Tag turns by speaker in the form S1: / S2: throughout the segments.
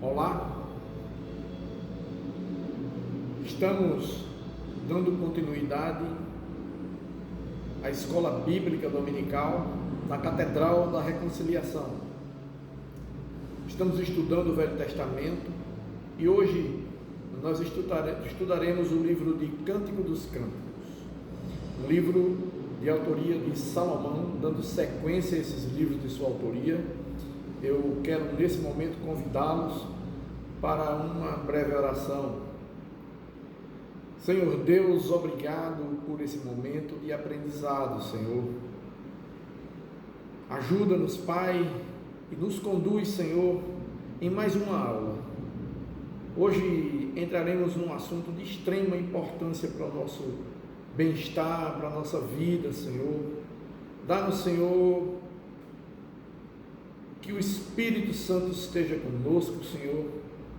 S1: Olá, estamos dando continuidade à Escola Bíblica Dominical na Catedral da Reconciliação. Estamos estudando o Velho Testamento e hoje nós estudaremos o livro de Cântico dos Cânticos, um livro de autoria de Salomão, dando sequência a esses livros de sua autoria. Eu quero nesse momento convidá-los para uma breve oração. Senhor Deus, obrigado por esse momento de aprendizado, Senhor. Ajuda-nos, Pai, e nos conduz, Senhor, em mais uma aula. Hoje entraremos num assunto de extrema importância para o nosso bem-estar, para a nossa vida, Senhor. Dá-nos, Senhor, que o Espírito Santo esteja conosco, Senhor,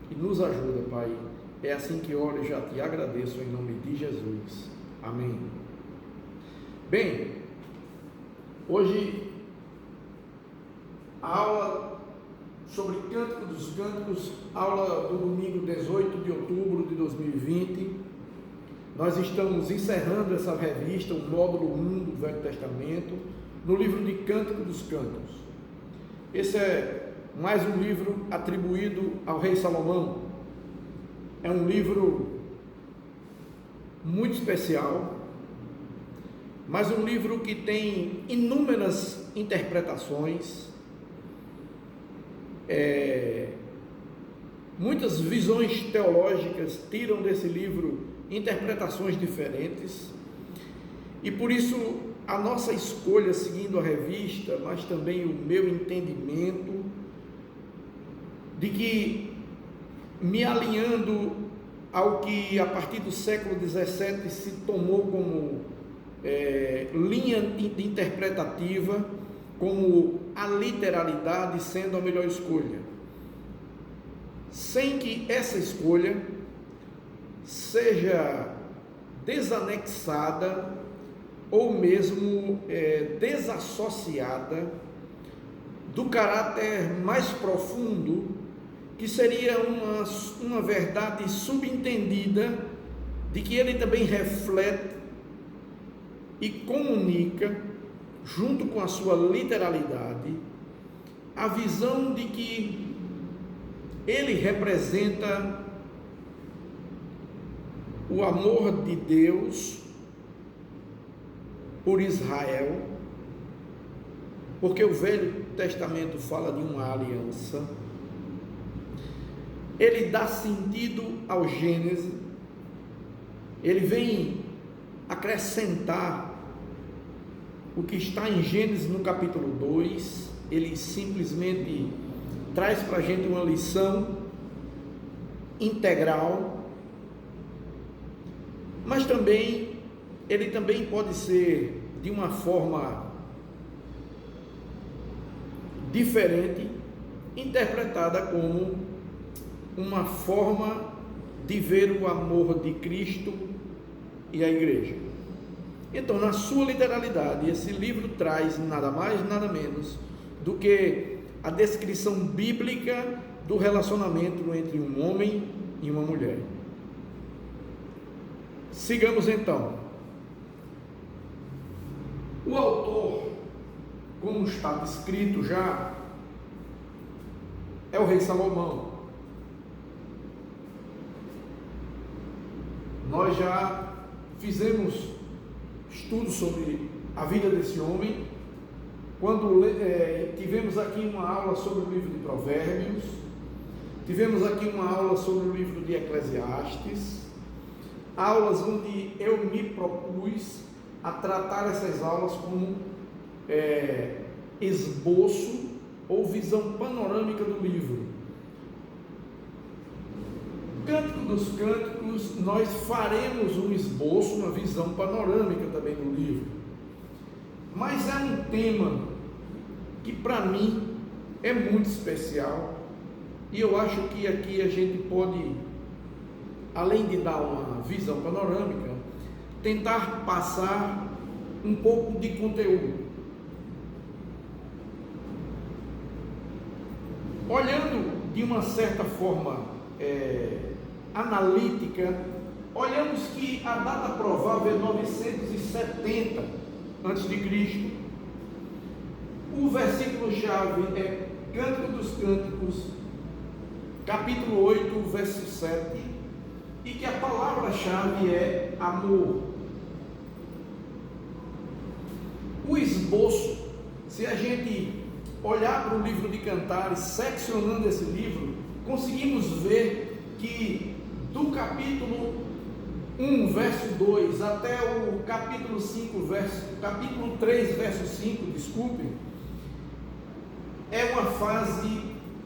S1: e nos ajuda, Pai. É assim que oro e já te agradeço em nome de Jesus. Amém. Bem, hoje a aula sobre Cântico dos Cânticos, aula do domingo 18 de outubro de 2020. Nós estamos encerrando essa revista, o módulo 1 do Velho Testamento, no livro de Cântico dos Cânticos. Esse é mais um livro atribuído ao rei Salomão. É um livro muito especial, mas um livro que tem inúmeras interpretações, muitas visões teológicas tiram desse livro interpretações diferentes, e por isso a nossa escolha, seguindo a revista, mas também o meu entendimento, de que, me alinhando ao que a partir do século XVII se tomou como linha interpretativa, como a literalidade sendo a melhor escolha, sem que essa escolha seja desanexada ou mesmo desassociada do caráter mais profundo, que seria uma verdade subentendida, de que ele também reflete e comunica, junto com a sua literalidade, a visão de que ele representa o amor de Deus por Israel, porque o Velho Testamento fala de uma aliança. Ele dá sentido ao Gênesis, ele vem acrescentar o que está em Gênesis no capítulo 2, ele simplesmente traz para a gente uma lição integral, mas também ele também pode ser de uma forma diferente, interpretada como uma forma de ver o amor de Cristo e a igreja. Então, na sua literalidade, esse livro traz nada mais, nada menos do que a descrição bíblica do relacionamento entre um homem e uma mulher. Sigamos então. O autor, como está descrito já, é o rei Salomão. Nós já fizemos estudos sobre a vida desse homem, quando tivemos aqui uma aula sobre o livro de Provérbios, tivemos aqui uma aula sobre o livro de Eclesiastes, aulas onde eu me propus a tratar essas aulas como esboço ou visão panorâmica do livro. Cântico dos Cânticos, nós faremos um esboço, uma visão panorâmica também do livro, mas é um tema que para mim é muito especial, e eu acho que aqui a gente pode, além de dar uma visão panorâmica, tentar passar um pouco de conteúdo. Olhando de uma certa forma analítica, olhamos que a data provável é 970 a.C. O versículo-chave é Cântico dos Cânticos, capítulo 8, verso 7, e que a palavra-chave é amor. O esboço, se a gente olhar para o livro de Cantares, seccionando esse livro, conseguimos ver que do capítulo 1, verso 2, até o capítulo 3, verso 5, é uma fase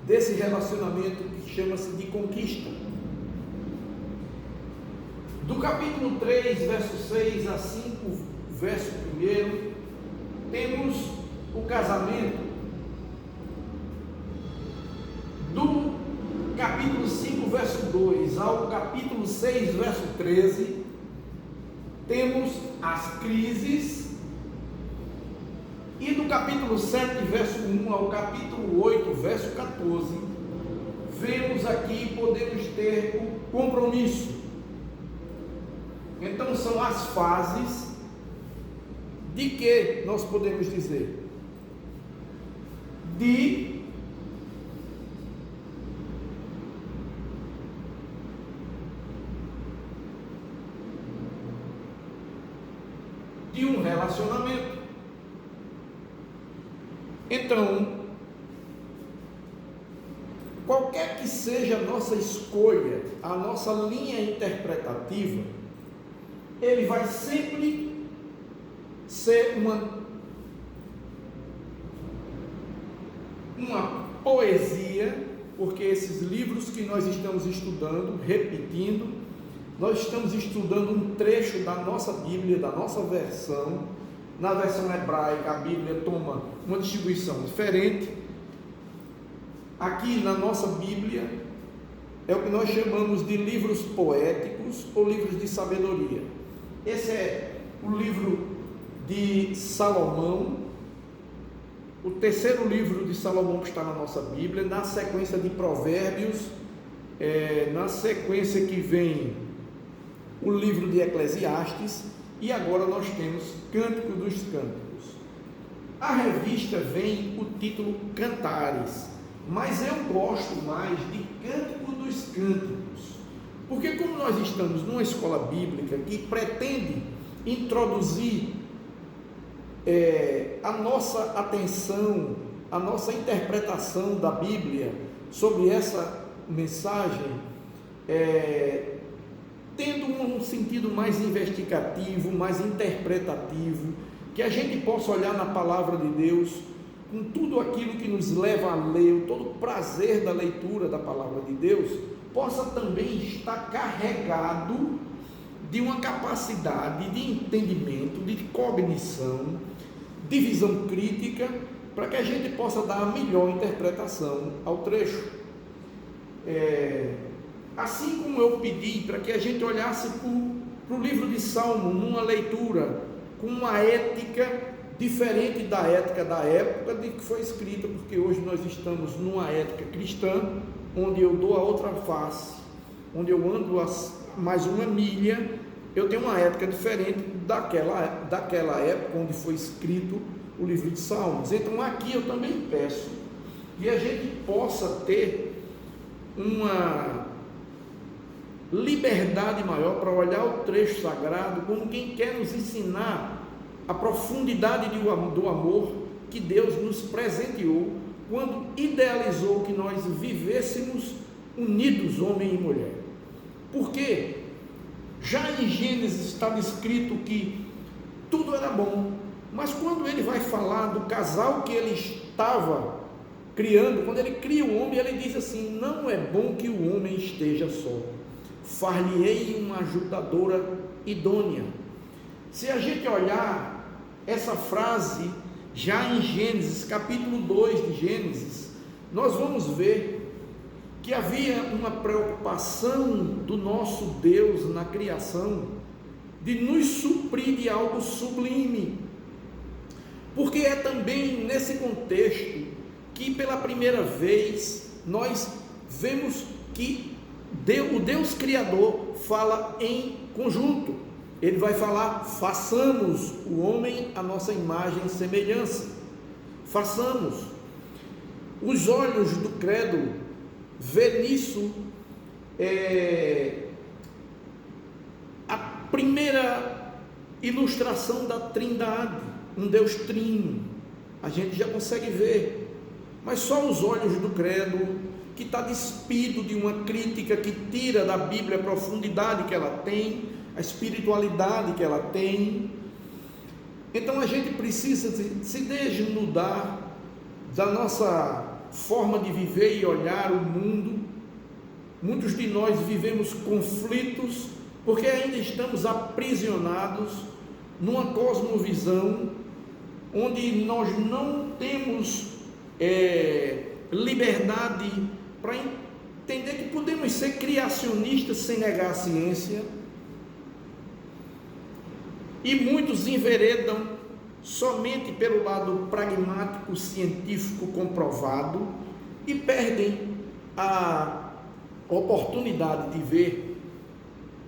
S1: desse relacionamento que chama-se de conquista. Do capítulo 3, verso 6 a 5, verso 1, temos o casamento. Do capítulo 5, verso 2 ao capítulo 6, verso 13, temos as crises. E do capítulo 7, verso 1 ao capítulo 8, verso 14, vemos aqui, podemos ter o compromisso. Então são as fases de que nós podemos dizer? De um relacionamento. Então, qualquer que seja a nossa escolha, a nossa linha interpretativa, ele vai sempre ser uma poesia, porque esses livros que nós estamos estudando, repetindo, nós estamos estudando um trecho da nossa Bíblia, da nossa versão. Na versão hebraica, a Bíblia toma uma distribuição diferente. Aqui na nossa Bíblia, é o que nós chamamos de livros poéticos ou livros de sabedoria. Esse é o livro de Salomão, o terceiro livro de Salomão que está na nossa Bíblia, na sequência de Provérbios, na sequência que vem o livro de Eclesiastes, e agora nós temos Cântico dos Cânticos. A revista vem o título Cantares, mas eu gosto mais de Cântico dos Cânticos, porque como nós estamos numa escola bíblica que pretende introduzir a nossa atenção, a nossa interpretação da Bíblia sobre essa mensagem, tendo um sentido mais investigativo, mais interpretativo, que a gente possa olhar na palavra de Deus com tudo aquilo que nos leva a ler, todo o prazer da leitura da palavra de Deus, possa também estar carregado de uma capacidade de entendimento, de cognição, de visão crítica, para que a gente possa dar a melhor interpretação ao trecho. Assim como eu pedi para que a gente olhasse para o livro de Salmo, numa leitura com uma ética diferente da ética da época de que foi escrita, porque hoje nós estamos numa ética cristã, onde eu dou a outra face, onde eu ando mais uma milha. Eu tenho uma ética diferente daquela época onde foi escrito o livro de Salmos. Então aqui eu também peço que a gente possa ter uma liberdade maior para olhar o trecho sagrado como quem quer nos ensinar a profundidade do amor que Deus nos presenteou quando idealizou que nós vivêssemos unidos, homem e mulher. Porque já em Gênesis estava escrito que tudo era bom, mas quando ele vai falar do casal que ele estava criando, quando ele cria o homem, ele diz assim: não é bom que o homem esteja só, far-lhe-ei uma ajudadora idônea. Se a gente olhar essa frase já em Gênesis, capítulo 2 de Gênesis, nós vamos ver que havia uma preocupação do nosso Deus na criação de nos suprir de algo sublime, porque é também nesse contexto que pela primeira vez nós vemos que o Deus Criador fala em conjunto. Ele vai falar: façamos o homem à nossa imagem e semelhança. Façamos. Os olhos do credo vê nisso a primeira ilustração da Trindade, um Deus trino. A gente já consegue ver, mas só os olhos do credo, que está despido de uma crítica que tira da Bíblia a profundidade que ela tem, a espiritualidade que ela tem. Então a gente precisa se desnudar da nossa forma de viver e olhar o mundo. Muitos de nós vivemos conflitos porque ainda estamos aprisionados numa cosmovisão onde nós não temos liberdade para entender que podemos ser criacionistas sem negar a ciência, e muitos enveredam somente pelo lado pragmático, científico, comprovado, e perdem a oportunidade de ver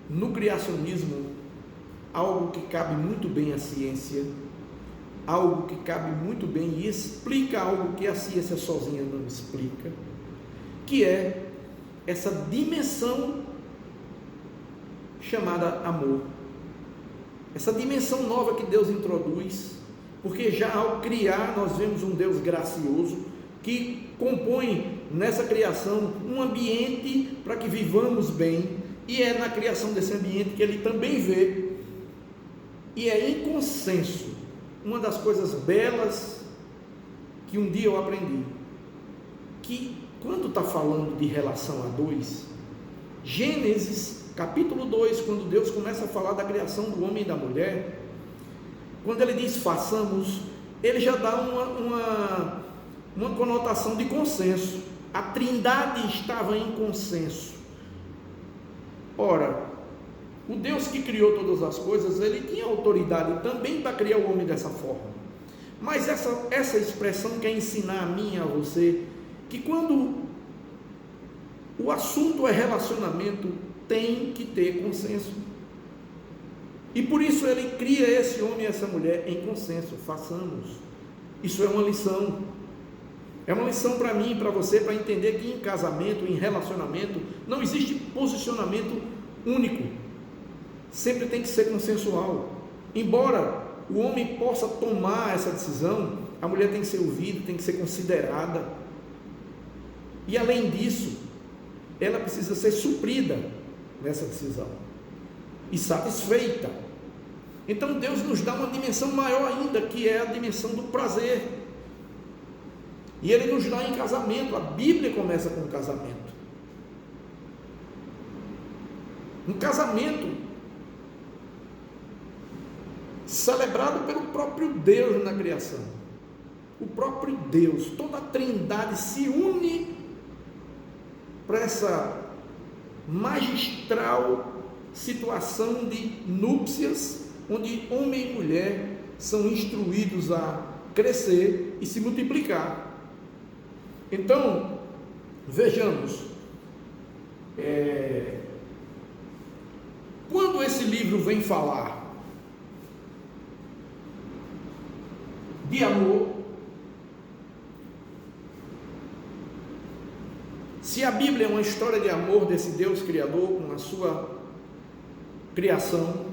S1: no criacionismo algo que cabe muito bem à ciência, algo que cabe muito bem e explica algo que a ciência sozinha não explica, que é essa dimensão chamada amor, essa dimensão nova que Deus introduz, porque já ao criar nós vemos um Deus gracioso que compõe nessa criação um ambiente para que vivamos bem, e é na criação desse ambiente que Ele também vê, e é em consenso. Uma das coisas belas que um dia eu aprendi, que quando está falando de relação a dois, Gênesis capítulo 2, quando Deus começa a falar da criação do homem e da mulher, quando Ele diz façamos, Ele já dá uma conotação de consenso. A Trindade estava em consenso. Ora, o Deus que criou todas as coisas, Ele tinha autoridade também para criar o homem dessa forma. Mas essa expressão quer ensinar a mim e a você que quando o assunto é relacionamento, tem que ter consenso. E por isso Ele cria esse homem e essa mulher em consenso. Façamos. Isso é uma lição. É uma lição para mim e para você, para entender que em casamento, em relacionamento, não existe posicionamento único. Sempre tem que ser consensual. Embora o homem possa tomar essa decisão, a mulher tem que ser ouvida, tem que ser considerada. E além disso, ela precisa ser suprida nessa decisão e satisfeita. Então Deus nos dá uma dimensão maior ainda, que é a dimensão do prazer. E Ele nos dá em casamento. A Bíblia começa com o casamento. Um casamento celebrado pelo próprio Deus na criação. O próprio Deus, toda a Trindade se une para essa magistral situação de núpcias, onde homem e mulher são instruídos a crescer e se multiplicar. Então, vejamos, quando esse livro vem falar de amor, se a Bíblia é uma história de amor desse Deus Criador com a sua criação,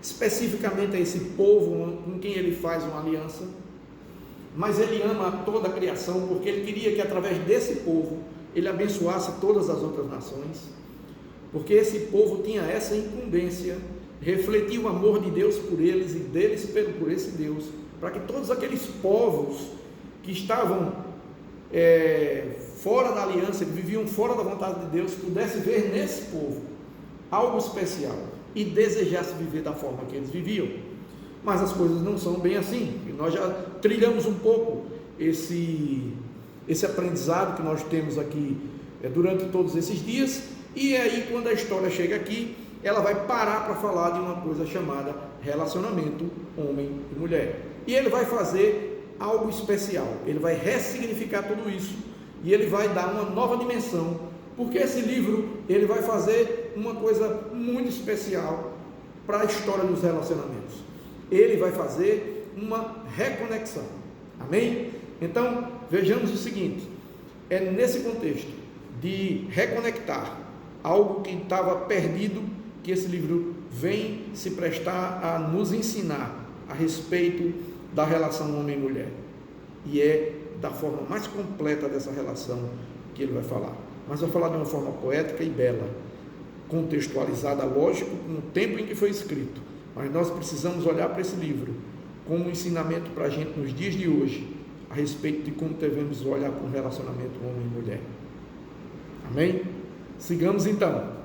S1: especificamente a esse povo com quem Ele faz uma aliança, mas Ele ama toda a criação, porque Ele queria que através desse povo Ele abençoasse todas as outras nações, porque esse povo tinha essa incumbência, refletir o amor de Deus por eles e deles por esse Deus, para que todos aqueles povos que estavam fora da aliança, que viviam fora da vontade de Deus, pudessem ver nesse povo algo especial e desejasse viver da forma que eles viviam. Mas as coisas não são bem assim, e nós já trilhamos um pouco esse aprendizado que nós temos aqui durante todos esses dias, e aí quando a história chega aqui, ela vai parar para falar de uma coisa chamada relacionamento homem e mulher, e Ele vai fazer algo especial, Ele vai ressignificar tudo isso, e Ele vai dar uma nova dimensão Porque esse livro, ele vai fazer uma coisa muito especial para a história dos relacionamentos. Ele vai fazer uma reconexão. Amém? Então, vejamos o seguinte, é nesse contexto de reconectar algo que estava perdido, que esse livro vem se prestar a nos ensinar a respeito da relação homem e mulher. E é da forma mais completa dessa relação que ele vai falar. Mas vai falar de uma forma poética e bela, contextualizada, lógico, no tempo em que foi escrito. Mas nós precisamos olhar para esse livro como um ensinamento para a gente nos dias de hoje, a respeito de como devemos olhar para um relacionamento homem e mulher. Amém? Sigamos então.